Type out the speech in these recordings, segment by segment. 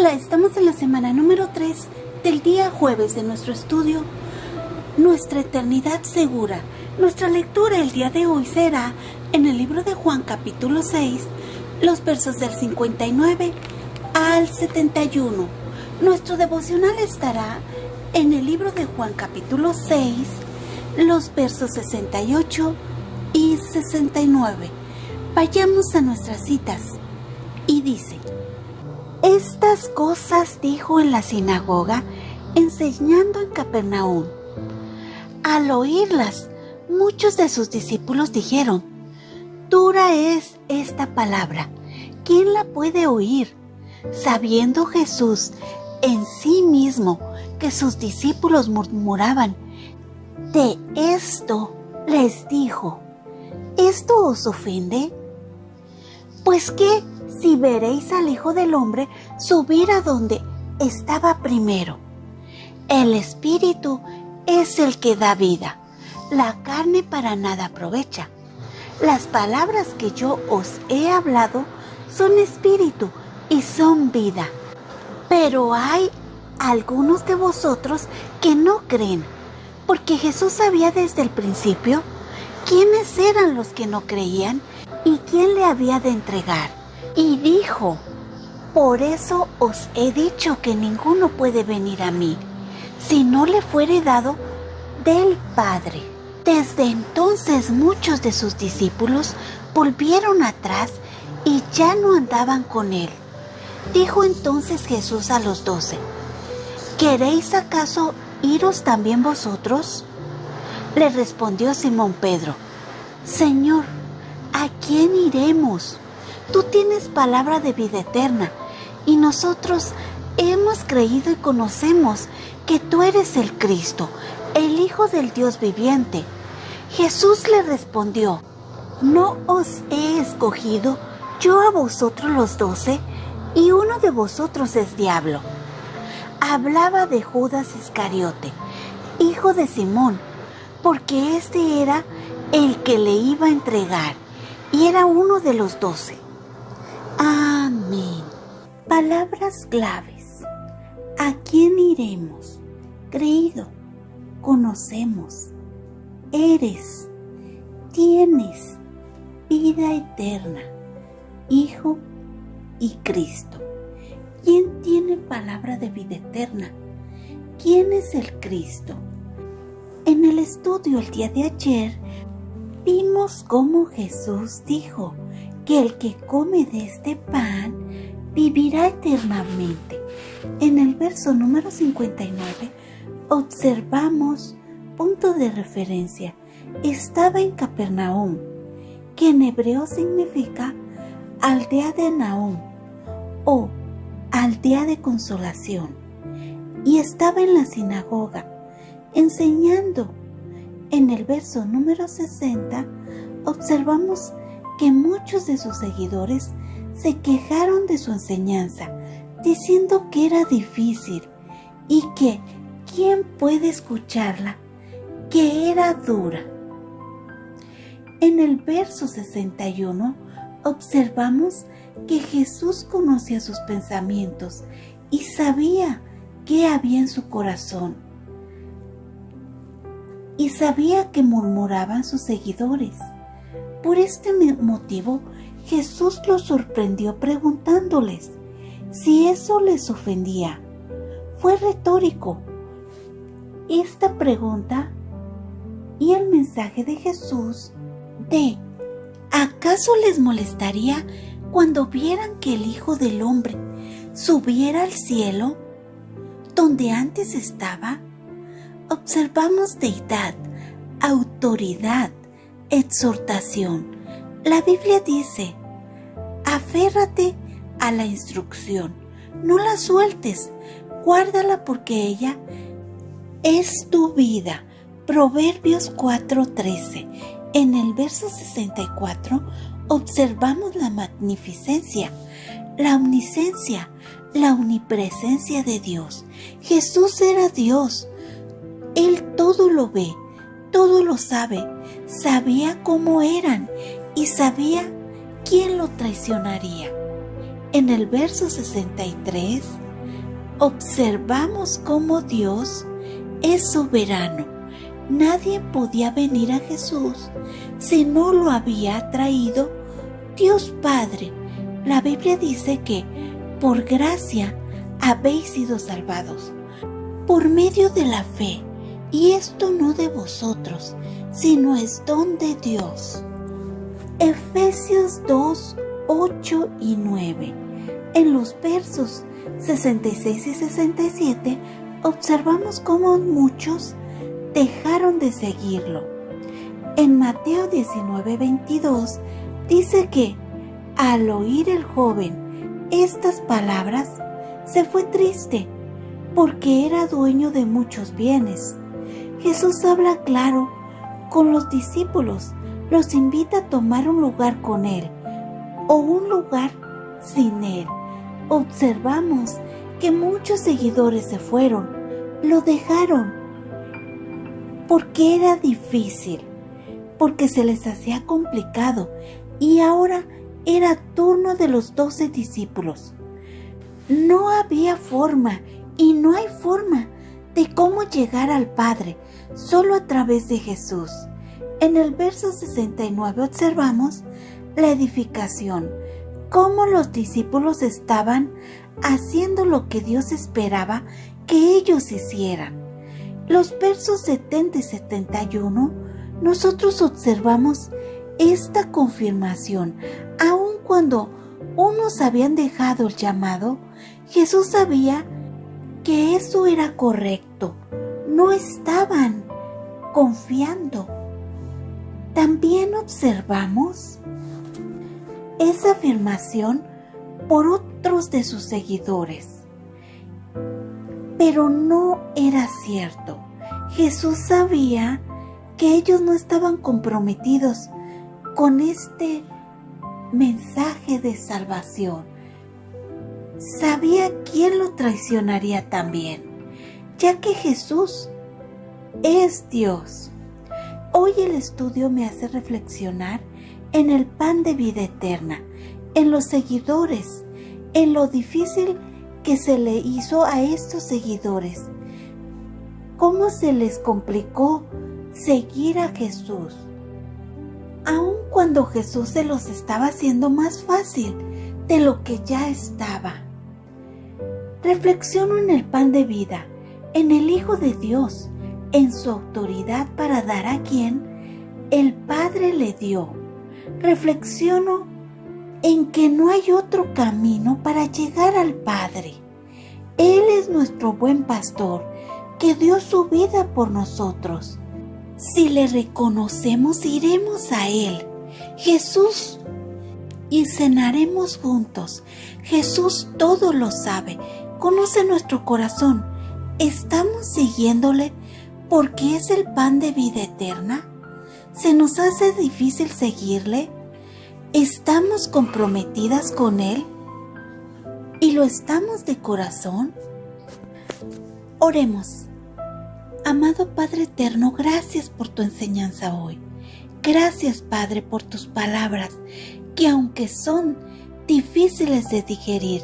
Hola, estamos en la semana número 3 del día jueves de nuestro estudio Nuestra Eternidad Segura. Nuestra lectura el día de hoy será en el libro de Juan capítulo 6, los versos del 59 al 71. Nuestro devocional estará en el libro de Juan capítulo 6, los versos 68 y 69. Vayamos a nuestras citas. Y dice: estas cosas dijo en la sinagoga, enseñando en Capernaum. Al oírlas, muchos de sus discípulos dijeron: dura es esta palabra, ¿quién la puede oír? Sabiendo Jesús en sí mismo que sus discípulos murmuraban de esto, les dijo: ¿esto os ofende? Pues qué, si veréis al Hijo del Hombre subir a donde estaba primero. El Espíritu es el que da vida, la carne para nada aprovecha. Las palabras que yo os he hablado son espíritu y son vida. Pero hay algunos de vosotros que no creen, porque Jesús sabía desde el principio quiénes eran los que no creían y quién le había de entregar. Y dijo: por eso os he dicho que ninguno puede venir a mí, si no le fuere dado del Padre. Desde entonces muchos de sus discípulos volvieron atrás y ya no andaban con él. Dijo entonces Jesús a los 12: ¿queréis acaso iros también vosotros? Le respondió Simón Pedro: Señor, ¿a quién iremos? Tú tienes palabra de vida eterna, y nosotros hemos creído y conocemos que tú eres el Cristo, el Hijo del Dios viviente. Jesús le respondió: ¿no os he escogido yo a vosotros los 12? Y uno de vosotros es diablo. Hablaba de Judas Iscariote, hijo de Simón, porque este era el que le iba a entregar, y era uno de los 12. Amén. Palabras claves. ¿A quién iremos? Creído, conocemos, eres, tienes vida eterna, Hijo y Cristo. ¿Quién tiene palabra de vida eterna? ¿Quién es el Cristo? En el estudio el día de ayer vimos cómo Jesús dijo que el que come de este pan vivirá eternamente. En el verso número 59 observamos punto de referencia. Estaba en Capernaum, que en hebreo significa aldea de Nahum o aldea de consolación, y estaba en la sinagoga enseñando. En el verso número 60 observamos que muchos de sus seguidores se quejaron de su enseñanza, diciendo que era difícil y que ¿quién puede escucharla?, que era dura. En el verso 61 observamos que Jesús conocía sus pensamientos y sabía qué había en su corazón, y sabía que murmuraban sus seguidores. Por este motivo, Jesús los sorprendió preguntándoles si eso les ofendía. Fue retórico esta pregunta y el mensaje de Jesús de ¿acaso les molestaría cuando vieran que el Hijo del Hombre subiera al cielo, donde antes estaba? Observamos deidad, autoridad, exhortación. La Biblia dice: aférrate a la instrucción, no la sueltes, guárdala porque ella es tu vida. Proverbios 4:13. En el verso 64 observamos la magnificencia, la omnisciencia, la omnipresencia de Dios. Jesús era Dios. Él todo lo ve, todo lo sabe, sabía cómo eran y sabía quién lo traicionaría. En el verso 63 observamos cómo Dios es soberano. Nadie podía venir a Jesús si no lo había traído Dios Padre. La Biblia dice que por gracia habéis sido salvados por medio de la fe, y esto no de vosotros, sino es don de Dios. Efesios 2, 8 y 9. En los versos 66 y 67 observamos cómo muchos dejaron de seguirlo. En Mateo 19, 22 dice que al oír el joven estas palabras, se fue triste porque era dueño de muchos bienes. Jesús habla claro con los discípulos, los invita a tomar un lugar con Él o un lugar sin Él. Observamos que muchos seguidores se fueron, lo dejaron, porque era difícil, porque se les hacía complicado, y ahora era turno de los 12 discípulos. No había forma y no hay forma de cómo llegar al Padre, solo a través de Jesús. En el verso 69 observamos la edificación, cómo los discípulos estaban haciendo lo que Dios esperaba que ellos hicieran. Los versos 70 y 71, nosotros observamos esta confirmación. Aun cuando unos habían dejado el llamado, Jesús sabía que eso era correcto. No estaban confiando. También observamos esa afirmación por otros de sus seguidores. Pero no era cierto. Jesús sabía que ellos no estaban comprometidos con este mensaje de salvación. Sabía quién lo traicionaría también, ya que Jesús es Dios. Hoy el estudio me hace reflexionar en el pan de vida eterna, en los seguidores, en lo difícil que se le hizo a estos seguidores, cómo se les complicó seguir a Jesús, aun cuando Jesús se los estaba haciendo más fácil de lo que ya estaba. Reflexiono en el pan de vida, en el Hijo de Dios, en su autoridad para dar a quien el Padre le dio. Reflexiono en que no hay otro camino para llegar al Padre. Él es nuestro buen pastor, que dio su vida por nosotros. Si le reconocemos, iremos a Él, Jesús, y cenaremos juntos. Jesús todo lo sabe, conoce nuestro corazón. ¿Estamos siguiéndole porque es el pan de vida eterna? ¿Se nos hace difícil seguirle? ¿Estamos comprometidas con Él? ¿Y lo estamos de corazón? Oremos. Amado Padre eterno, gracias por tu enseñanza hoy. Gracias, Padre, por tus palabras, que aunque son difíciles de digerir,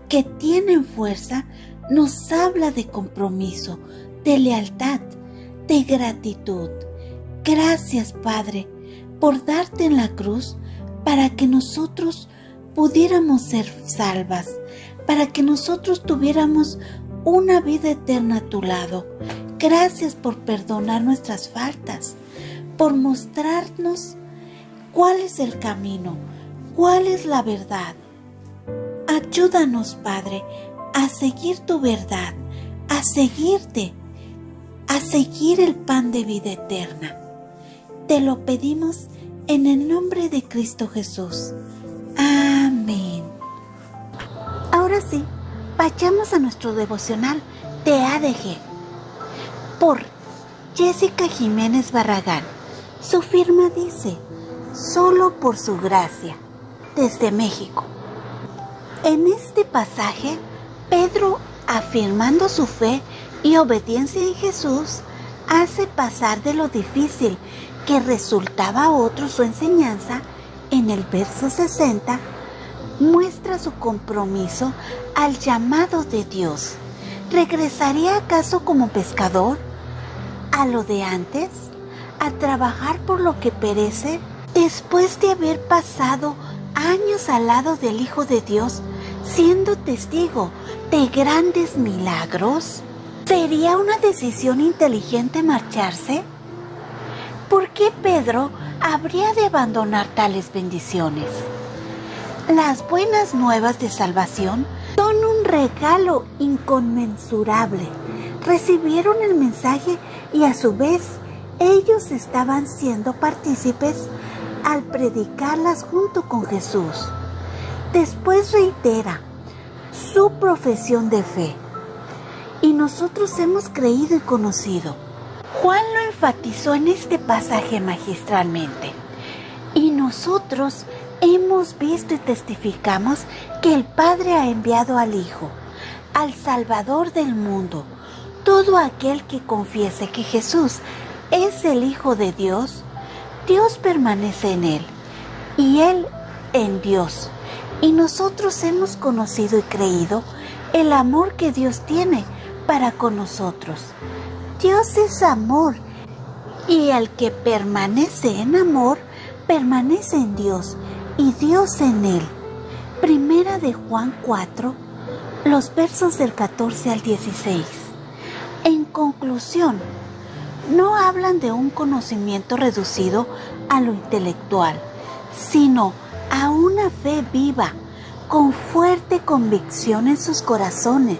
que tienen fuerza, nos habla de compromiso, de lealtad, de gratitud. Gracias, Padre, por darte en la cruz para que nosotros pudiéramos ser salvas, para que nosotros tuviéramos una vida eterna a tu lado. Gracias por perdonar nuestras faltas, por mostrarnos cuál es el camino, cuál es la verdad. Ayúdanos, Padre, a seguir tu verdad, a seguirte, a seguir el pan de vida eterna. Te lo pedimos en el nombre de Cristo Jesús. Amén. Ahora sí, vayamos a nuestro devocional de ADG por Jessica Jiménez Barragán. Su firma dice: solo por su gracia, desde México. En este pasaje, Pedro, afirmando su fe y obediencia en Jesús, hace pasar de lo difícil que resultaba a otros su enseñanza. En el verso 60, muestra su compromiso al llamado de Dios. ¿Regresaría acaso como pescador a lo de antes, a trabajar por lo que perece, después de haber pasado años al lado del Hijo de Dios, siendo testigo de grandes milagros? ¿Sería una decisión inteligente marcharse? ¿Por qué Pedro habría de abandonar tales bendiciones? Las buenas nuevas de salvación son un regalo inconmensurable. Recibieron el mensaje y a su vez ellos estaban siendo partícipes al predicarlas junto con Jesús. Después reitera su profesión de fe. Y nosotros hemos creído y conocido. Juan lo enfatizó en este pasaje magistralmente. Y nosotros hemos visto y testificamos que el Padre ha enviado al Hijo, al Salvador del mundo. Todo aquel que confiese que Jesús es el Hijo de Dios, Dios permanece en él y él en Dios. Y nosotros hemos conocido y creído el amor que Dios tiene para con nosotros. Dios es amor, y el que permanece en amor, permanece en Dios, y Dios en él. Primera de Juan 4, los versos del 14 al 16. En conclusión, no hablan de un conocimiento reducido a lo intelectual, sino a una fe viva, con fuerte convicción en sus corazones.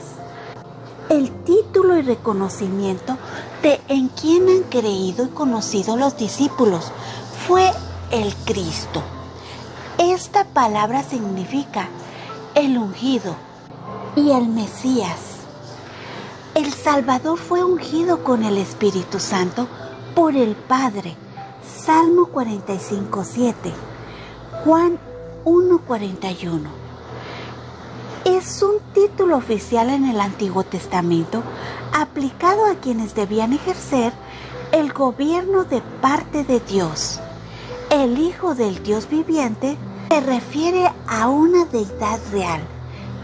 El título y reconocimiento de en quien han creído y conocido los discípulos fue el Cristo. Esta palabra significa el ungido y el Mesías. El Salvador fue ungido con el Espíritu Santo por el Padre. Salmo 45:7. Juan 1:41. Es un título oficial en el Antiguo Testamento aplicado a quienes debían ejercer el gobierno de parte de Dios. El Hijo del Dios viviente se refiere a una deidad real,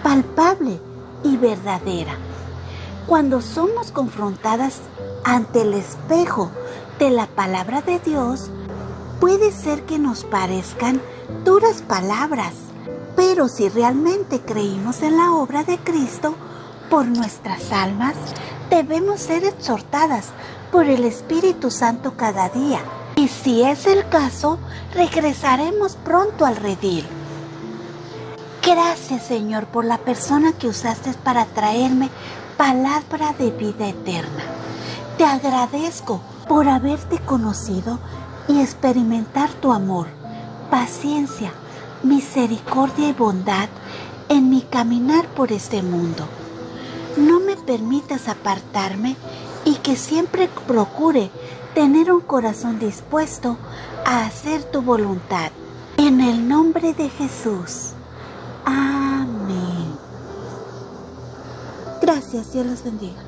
palpable y verdadera. Cuando somos confrontadas ante el espejo de la palabra de Dios, puede ser que nos parezcan duras palabras, pero si realmente creímos en la obra de Cristo por nuestras almas, debemos ser exhortadas por el Espíritu Santo cada día. Y si es el caso, regresaremos pronto al redil. Gracias, Señor, por la persona que usaste para traerme palabra de vida eterna. Te agradezco por haberte conocido y experimentar tu amor, paciencia, misericordia y bondad en mi caminar por este mundo. No me permitas apartarme y que siempre procure tener un corazón dispuesto a hacer tu voluntad. En el nombre de Jesús. Amén. Gracias, Dios los bendiga.